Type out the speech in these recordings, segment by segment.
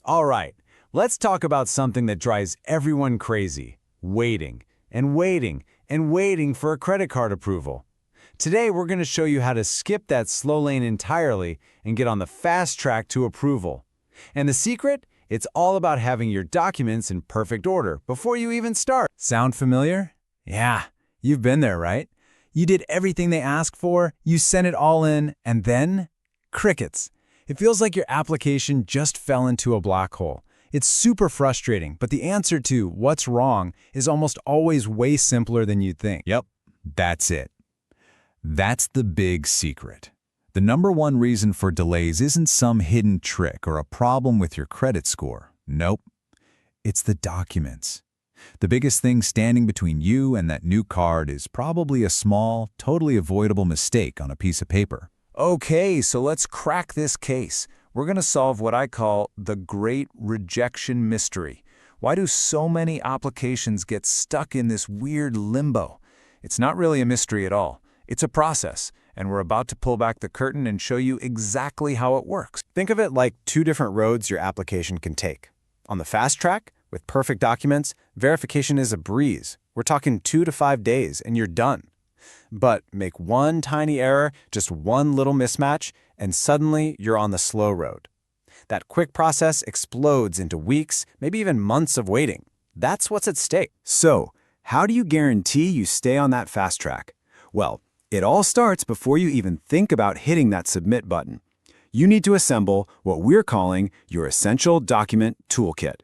All right, let's talk about something that drives everyone crazy: waiting and waiting and waiting for a credit card approval. Today, we're going to show you how to skip that slow lane entirely and get on the fast track to approval. And the secret? It's all about having your documents in perfect order before you even start. Sound familiar? Yeah, you've been there, right? You did everything they asked for, you sent it all in, and then crickets. It feels like your application just fell into a black hole. It's super frustrating, but the answer to what's wrong is almost always way simpler than you'd think. Yep, that's it. That's the big secret. The #1 reason for delays isn't some hidden trick or a problem with your credit score. Nope. It's the documents. The biggest thing standing between you and that new card is probably a small, totally avoidable mistake on a piece of paper. Okay, so let's crack this case. We're going to solve what I call the great rejection mystery. Why do so many applications get stuck in this weird limbo? It's not really a mystery at all. It's a process, and we're about to pull back the curtain and show you exactly how it works. Think of it like two different roads your application can take. On the fast track, with perfect documents, verification is a breeze. We're talking 2 to 5 days, and you're done. But make one tiny error, just one little mismatch, and suddenly you're on the slow road. That quick process explodes into weeks, maybe even months of waiting. That's what's at stake. So, how do you guarantee you stay on that fast track? Well, it all starts before you even think about hitting that submit button. You need to assemble what we're calling your Essential Document Toolkit.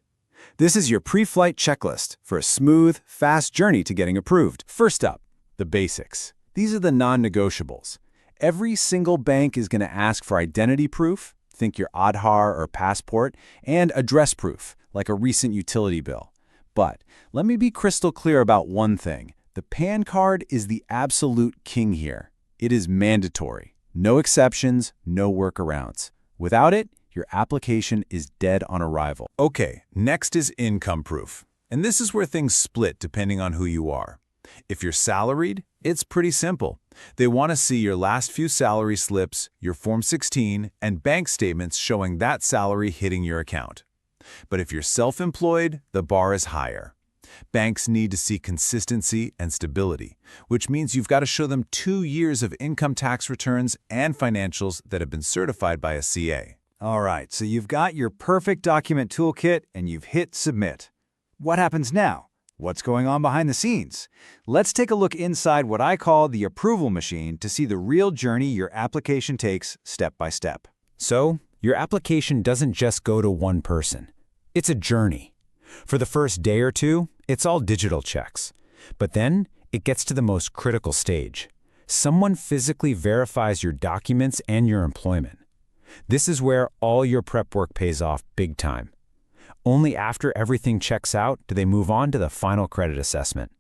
This is your pre-flight checklist for a smooth, fast journey to getting approved. First up, the basics. These are the non-negotiables. Every single bank is going to ask for identity proof, think your Aadhaar or passport, and address proof, like a recent utility bill. But let me be crystal clear about one thing. The PAN card is the absolute king here. It is mandatory. No exceptions, no workarounds. Without it, your application is dead on arrival. Okay, next is income proof. And this is where things split depending on who you are. If you're salaried, it's pretty simple. They want to see your last few salary slips, your Form 16, and bank statements showing that salary hitting your account. But if you're self-employed, the bar is higher. Banks need to see consistency and stability, which means you've got to show them 2 years of income tax returns and financials that have been certified by a CA. All right, so you've got your perfect document toolkit and you've hit submit. What happens now? What's going on behind the scenes? Let's take a look inside what I call the approval machine to see the real journey your application takes step by step. So, your application doesn't just go to one person. It's a journey. For the first day or two, it's all digital checks. But then, it gets to the most critical stage. Someone physically verifies your documents and your employment. This is where all your prep work pays off big time. Only after everything checks out do they move on to the final credit assessment.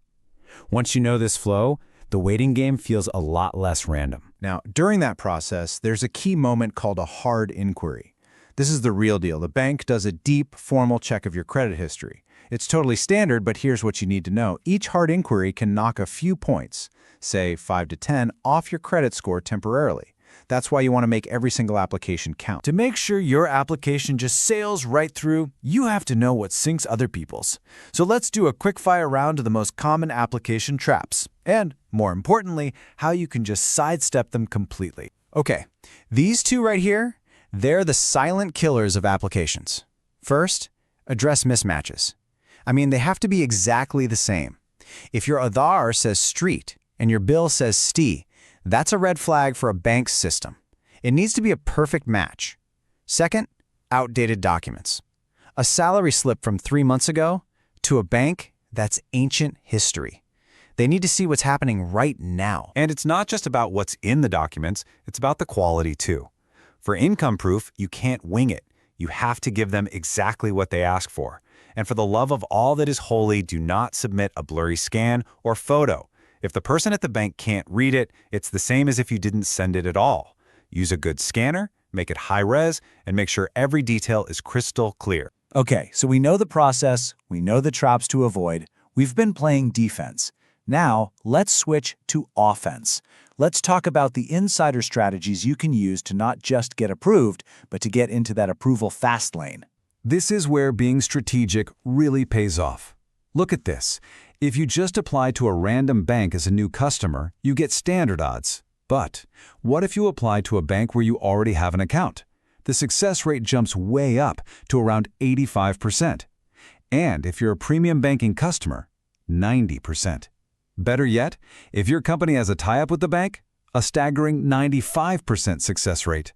Once you know this flow, the waiting game feels a lot less random. Now, during that process, there's a key moment called a hard inquiry. This is the real deal. The bank does a deep, formal check of your credit history. It's totally standard, but here's what you need to know. Each hard inquiry can knock a few points, say 5 to 10, off your credit score temporarily. That's why you want to make every single application count. To make sure your application just sails right through, you have to know what syncs other people's. So let's do a quick fire round of the most common application traps. And, more importantly, how you can just sidestep them completely. Okay, these two right here, they're the silent killers of applications. First, address mismatches. I mean, they have to be exactly the same. If your Aadhaar says street and your bill says sti, that's a red flag for a bank's system. It needs to be a perfect match. Second, outdated documents. A salary slip from 3 months ago to a bank, that's ancient history. They need to see what's happening right now. And it's not just about what's in the documents, it's about the quality too. For income proof, you can't wing it. You have to give them exactly what they ask for. And for the love of all that is holy, do not submit a blurry scan or photo. If the person at the bank can't read it, it's the same as if you didn't send it at all. Use a good scanner, make it high-res, and make sure every detail is crystal clear. Okay, so we know the process, we know the traps to avoid. We've been playing defense. Now, let's switch to offense. Let's talk about the insider strategies you can use to not just get approved, but to get into that approval fast lane. This is where being strategic really pays off. Look at this. If you just apply to a random bank as a new customer, you get standard odds. But what if you apply to a bank where you already have an account? The success rate jumps way up to around 85%. And if you're a premium banking customer, 90%. Better yet, if your company has a tie-up with the bank, a staggering 95% success rate.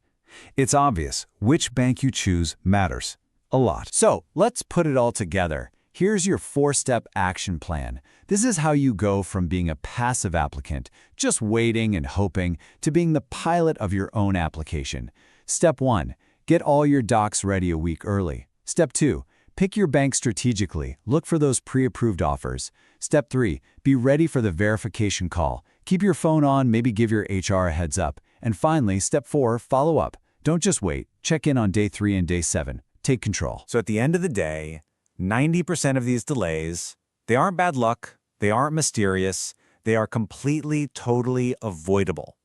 It's obvious which bank you choose matters a lot. So let's put it all together. Here's your 4-step action plan. This is how you go from being a passive applicant, just waiting and hoping, to being the pilot of your own application. Step 1. Get all your docs ready a week early. Step 2. Pick your bank strategically. Look for those pre-approved offers. Step 3. Be ready for the verification call. Keep your phone on, maybe give your HR a heads up. And finally, Step 4. Follow up. Don't just wait. Check in on day 3 and day 7. Take control. So at the end of the day, 90% of these delays, they aren't bad luck, they aren't mysterious, they are completely, totally avoidable.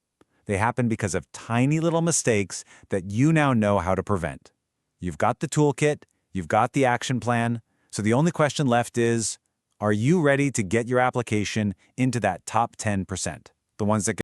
They happen because of tiny little mistakes that you now know how to prevent. You've got the toolkit, you've got the action plan, so the only question left is, are you ready to get your application into that top 10%? The ones that